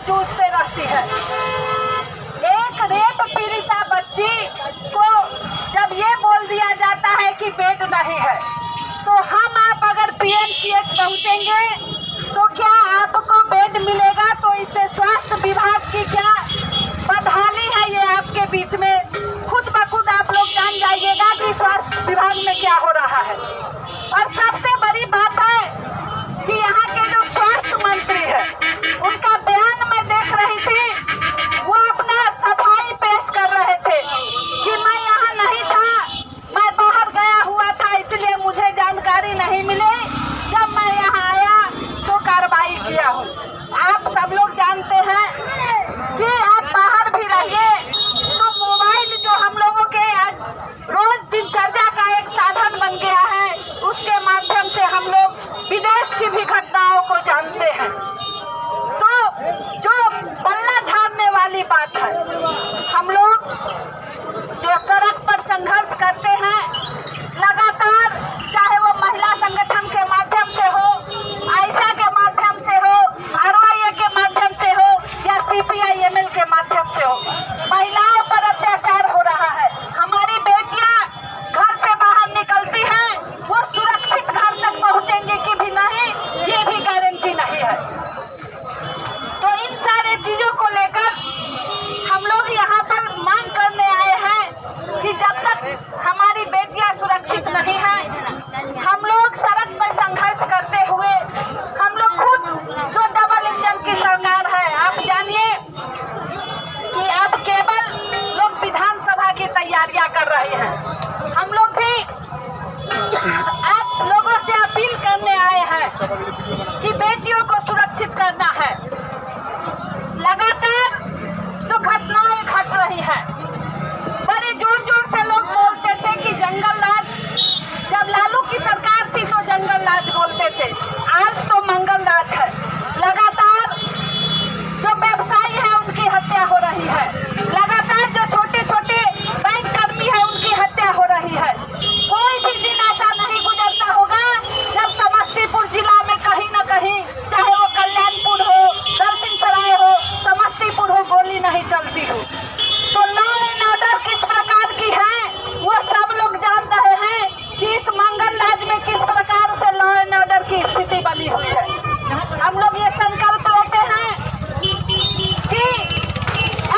चूसते रहती है। एक रेप पीड़िता बच्ची को जब ये बोल दिया जाता है कि बेड नहीं है, तो हम आप अगर PMCH पहुंचेंगे तो क्या आपको बेड मिलेगा? तो इससे स्वास्थ्य विभाग की क्या बदहाली है ये आपके बीच में खुद ब खुद आप लोग जान जाइएगा कि स्वास्थ्य विभाग में क्या हो रहा है। और सबसे बड़ी बात है कि यहाँ के जो स्वास्थ्य मंत्री है उनका बयान मैं देख रही थी, वो अपना सफाई पेश कर रहे थे कि मैं यहाँ नहीं था, मैं बाहर गया हुआ था, इसलिए मुझे जानकारी नहीं मिली, जब मैं यहाँ आया तो कार्रवाई किया हूँ। आप सब लोग जानते हैं कि आप बाहर भी रहिए तो मोबाइल जो हम लोगों के आज रोज दिनचर्या का एक साधन बन गया है, उसके माध्यम से हम लोग विदेश की भी घटनाओं को जानते हैं। तो जो पल्ला झाड़ने वाली बात है, हम लोग जो सड़क पर संघर्ष करते हैं लगातार, चाहे वो महिला संगठन के माध्यम से हो, आयशा के माध्यम से हो, RYA के माध्यम से हो या CPI-ML के माध्यम से हो, महिलाओं पर अत्याचार हो रहा है। हमारी बेटियां घर से बाहर निकलती हैं, वो सुरक्षित घर तक पहुंचेंगी कि भी नहीं, ये भी गारंटी नहीं है। तो इन सारे चीजों को लेकर हम लोग यहाँ पर मांग करने आए हैं कि जब तक हमारी बेटियां सुरक्षित नहीं है, हम लोग सड़क पर संघर्ष करते हुए, हम लोग खुद जो डबल इंजन की सरकार है, आप जानिए कि अब केवल लोग विधानसभा की तैयारियां कर रहे हैं। हम लोग भी आप लोगों से अपील करने आए हैं कि बेटियों को सुरक्षित करना है। लगातार जो घटनाएं घट रही है, बड़े जोर जोर से लोग बोलते थे कि जंगल राज, जब लालू की सरकार थी तो जंगल राज बोलते थे, आज तो मंगल राज है। लगातार जो व्यवसायी है उनकी हत्या हो रही है, लगातार जो छोटे छोटे बैंक कर्मी है उनकी हत्या हो रही है। कोई भी दिन ऐसा नहीं गुजरता होगा जब समस्तीपुर जिला में कहीं न कहीं, चाहे वो कल्याणपुर हो, दलसिंहसराय हो, समस्तीपुर हो, गोली नहीं चलती हो। तो लॉ एंड ऑर्डर किस प्रकार की है वो सब लोग जान रहे हैं कि इस मंगल राज में किस प्रकार से लॉ एंड ऑर्डर की स्थिति बनी हुई है। हम लोग ये संकल्प लेते हैं कि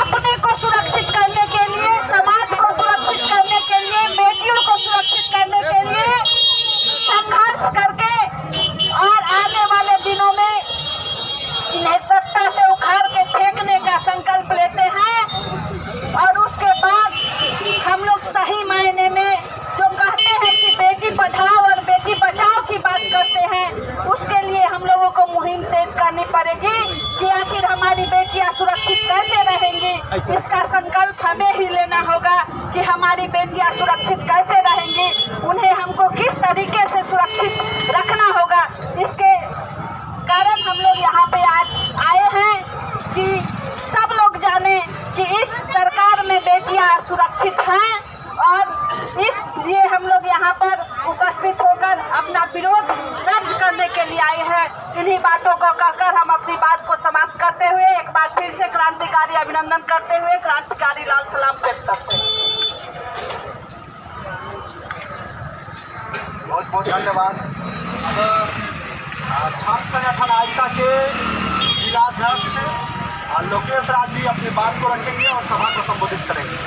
अपने को सुरक्षित करने के लिए, समाज को सुरक्षित करने के लिए, बेटियों को सुरक्षित करने के लिए संघर्ष करके और आने वाले दिनों में इन्हें सत्ता से उखाड़ के फेंकने का संकल्प लेते हैं। और उसके बाद हम लोग सही मायने में जो कहते हैं कि बेटी पढ़ाओ और बेटी बचाओ की बात करते हैं, उसके लिए हम लोगों को मुहिम तेज करनी पड़ेगी कि आखिर हमारी बेटियां सुरक्षित कैसे रहेंगी। इसका संकल्प हमें ही लेना होगा कि हमारी बेटियां सुरक्षित कैसे रहेंगी, उन्हें हमको किस तरीके से सुरक्षित रखना होगा। इसके कारण हम लोग यहाँ पे आज आए हैं कि सब लोग जाने कि इस सरकार में बेटियां सुरक्षित हैं, और इसलिए हम लोग यहाँ पर उपस्थित होकर अपना विरोध दर्ज करने के लिए आए हैं। इन्हीं बातों को कहकर हम अपनी बात को समाप्त करते हुए एक बार फिर से क्रांतिकारी अभिनंदन करते हुए क्रांतिकारी लाल सलाम पेश करते हैं। बहुत बहुत धन्यवाद। छात्र संगठन आयशा के जिलाध्यक्ष लोकेश राज जी अपनी बात को रखेंगे और सभा को संबोधित करेंगे।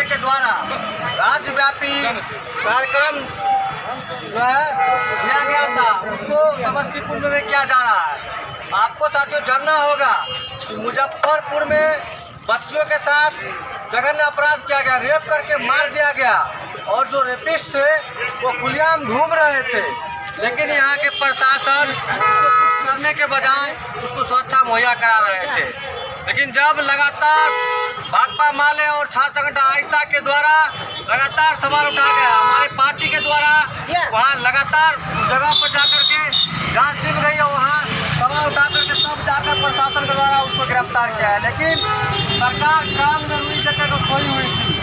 के द्वारा राज्यव्यापी कार्यक्रम जो है किया गया था, उसको समस्तीपुर में किया जा रहा है। आपको साथियों जानना होगा कि मुजफ्फरपुर में बच्चियों के साथ जघन्य अपराध किया गया, रेप करके मार दिया गया, और जो रेपिस्ट थे वो खुलेआम घूम रहे थे। लेकिन यहाँ के प्रशासन उसको कुछ करने के बजाय उसको सुरक्षा मुहैया करा रहे थे। लेकिन जब लगातार भाकपा माले और छात्र संगठन आयशा के द्वारा लगातार सवाल उठा गया, हमारे पार्टी के द्वारा वहाँ लगातार जगह पर जाकर के जांच की गई है, वहाँ सवाल उठा करके तब जाकर प्रशासन के द्वारा उसको गिरफ्तार किया है। लेकिन सरकार काम में रुई देकर तो सोई हुई थी।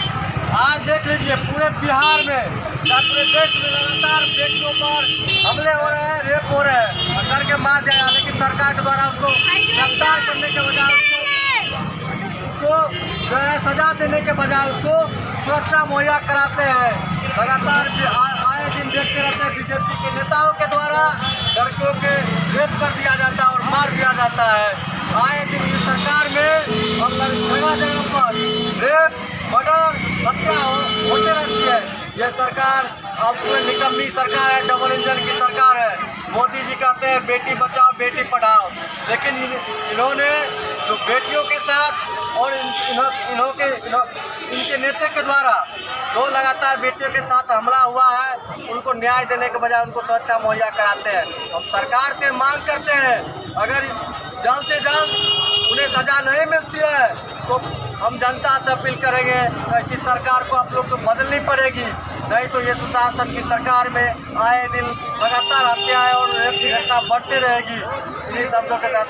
आज देख लीजिए पूरे बिहार में जब पूरे देश में लगातार बेटियों पर हमले हो रहे हैं, रेप हो रहे हैं और करके मार दिया गया, लेकिन सरकार के द्वारा उसको गिरफ्तार करने के बजाय उसको जो है सजा देने के बजाय उसको सुरक्षा मुहैया कराते हैं। लगातार आए दिन देखते रहते हैं बीजेपी के नेताओं के द्वारा लड़कियों के रेप कर दिया जाता है और मार दिया जाता है। आए दिन इस सरकार में हम जगह जगह पर रेप, मर्डर, हत्या होते रहती है। ये सरकार अब कोई निकम्मी सरकार है, डबल इंजन की सरकार है। मोदी जी कहते हैं बेटी बचाओ बेटी पढ़ाओ, लेकिन इन्होंने जो बेटियों के साथ और इनके नेता के द्वारा जो लगातार बेटियों के साथ हमला हुआ है, उनको न्याय देने के बजाय उनको सुरक्षा मुहैया कराते हैं। हम सरकार से मांग करते हैं अगर जल्द से जल्द उन्हें सजा नहीं मिलती है तो हम जनता से अपील करेंगे ऐसी सरकार को आप लोग को बदलनी पड़ेगी, नहीं तो ये सुशासन की सरकार में आए दिन लगातार हत्याएं और रेप की घटना बढ़ती रहेगी। इन्हीं शब्दों के साथ